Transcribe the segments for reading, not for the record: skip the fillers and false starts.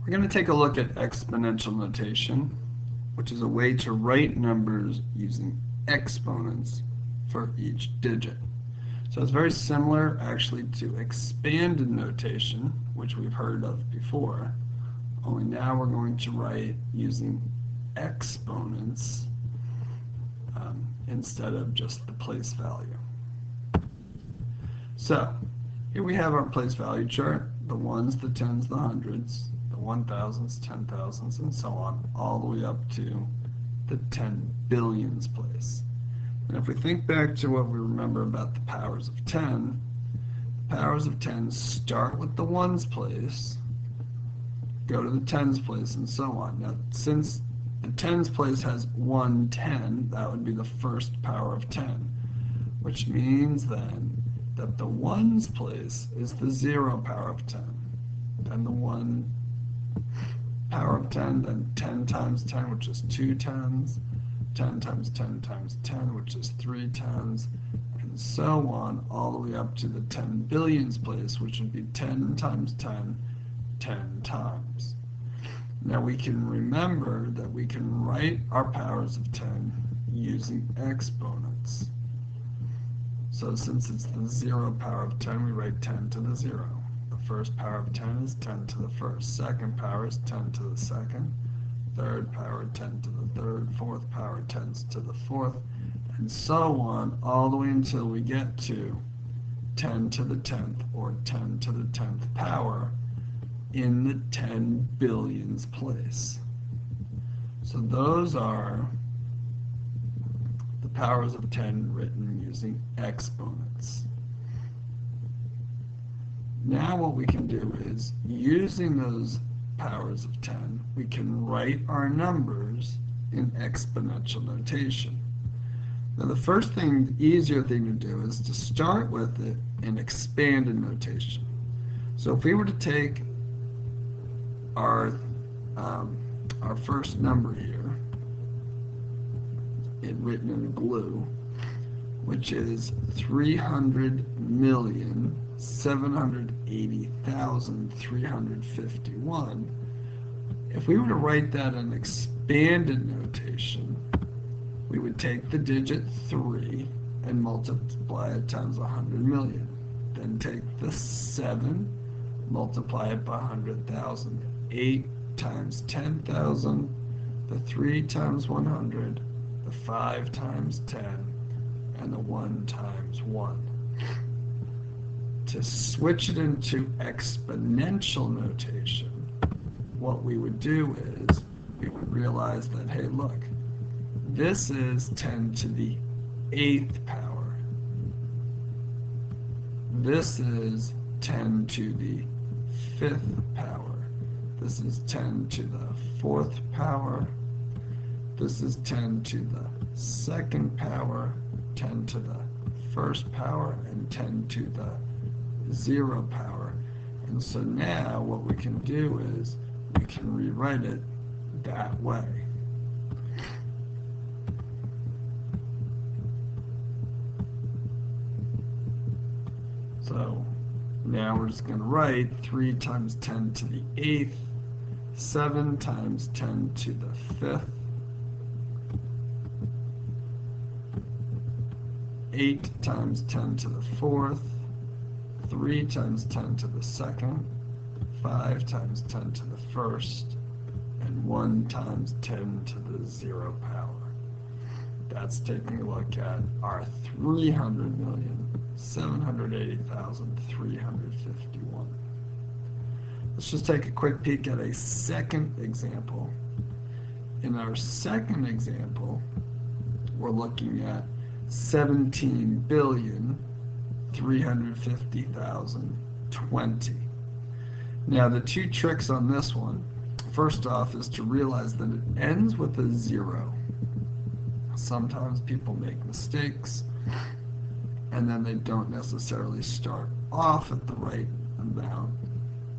We're going to take a look at exponential notation, which is a way to write numbers using exponents for each digit. So it's very similar actually to expanded notation, which we've heard of before, only now we're going to write using exponents instead of just the place value. So here we have our place value chart, the ones, the tens, the hundreds, the 1,000s, 10,000s, and so on, all the way up to the 10 billions place. And if we think back to what we remember about the powers of 10, the powers of 10 start with the ones place, go to the tens place, and so on. Now, since the tens place has 110, that would be the first power of 10, which means then that the ones place is the 0 power of 10. Then the 1 power of 10, then 10 times 10, which is 2 tens, 10 times 10 times 10, which is 3 tens, and so on, all the way up to the 10 billions place, which would be 10 times 10, 10 times. Now we can remember that we can write our powers of 10 using exponents. So since it's the 0 power of 10, we write 10 to the 0. The first power of 10 is 10 to the first. Second power is 10 to the second. Third power, 10 to the third. Fourth power, 10 to the fourth. And so on, all the way until we get to 10 to the 10th, or 10 to the 10th power, in the 10 billions place. So those are the powers of 10 written using exponents. Now what we can do is, using those powers of 10, we can write our numbers in exponential notation. Now the first thing, the easier thing to do is to start with it in expanded notation. So if we were to take our first number here, written in blue, which is 300,780,351. If we were to write that in expanded notation, we would take the digit 3 and multiply it times 100 million. Then take the 7, multiply it by 100,000. 8 times 10,000, the 3 times 100, the 5 times 10, and the 1 times 1. To switch it into exponential notation, what we would do is we would realize that, hey, look, this is 10 to the 8th power. This is 10 to the 5th power. This is 10 to the 4th power. This is 10 to the 2nd power, 10 to the 1st power, and 10 to the 0 power. And so now what we can do is we can rewrite it that way. So now we're just going to write 3 times 10 to the 8th, 7 times 10 to the 5th, 8 times 10 to the 4th, 3 times 10 to the 2nd, 5 times 10 to the 1st, and 1 times 10 to the 0 power. That's taking a look at our 300,780,351. Let's just take a quick peek at a second example. In our second example, we're looking at 17,350,020. Now the two tricks on this one, first off, is to realize that it ends with a 0. Sometimes people make mistakes, and then they don't necessarily start off at the right amount.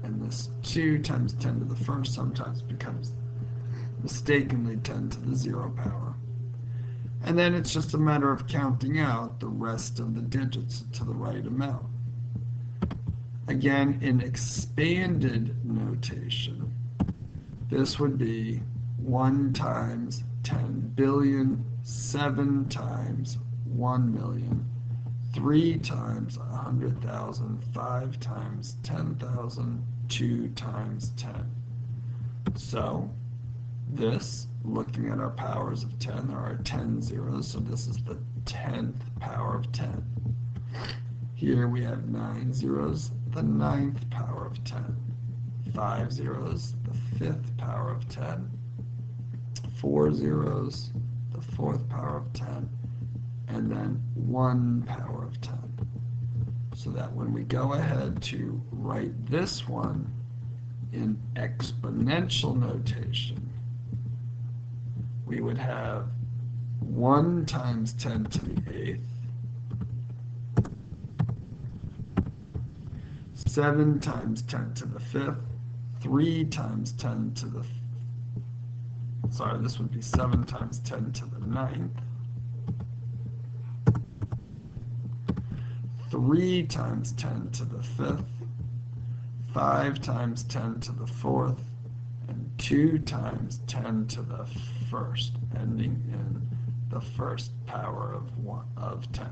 And this 2 times 10 to the first sometimes becomes mistakenly 10 to the 0 power. And then it's just a matter of counting out the rest of the digits to the right amount. Again, in expanded notation, this would be 1 times 10 billion, 7 times 1 million, 3 times 100,000, 5 times 10,000, 2 times 10. So this, looking at our powers of 10, there are 10 zeros, so this is the 10th power of 10. Here we have 9 zeros, the 9th power of 10. 5 zeros, the 5th power of 10. 4 zeros, the 4th power of 10. And then 1 power of 10. So that when we go ahead to write this one in exponential notation, we would have 1 times 10 to the 8th, 7 times 10 to the 5th, 3 times 10 to the, this would be 7 times 10 to the 9th, 3 times 10 to the 5th, 5 times 10 to the 4th, and 2 times 10 to the 1st, ending in the 1st power of 10.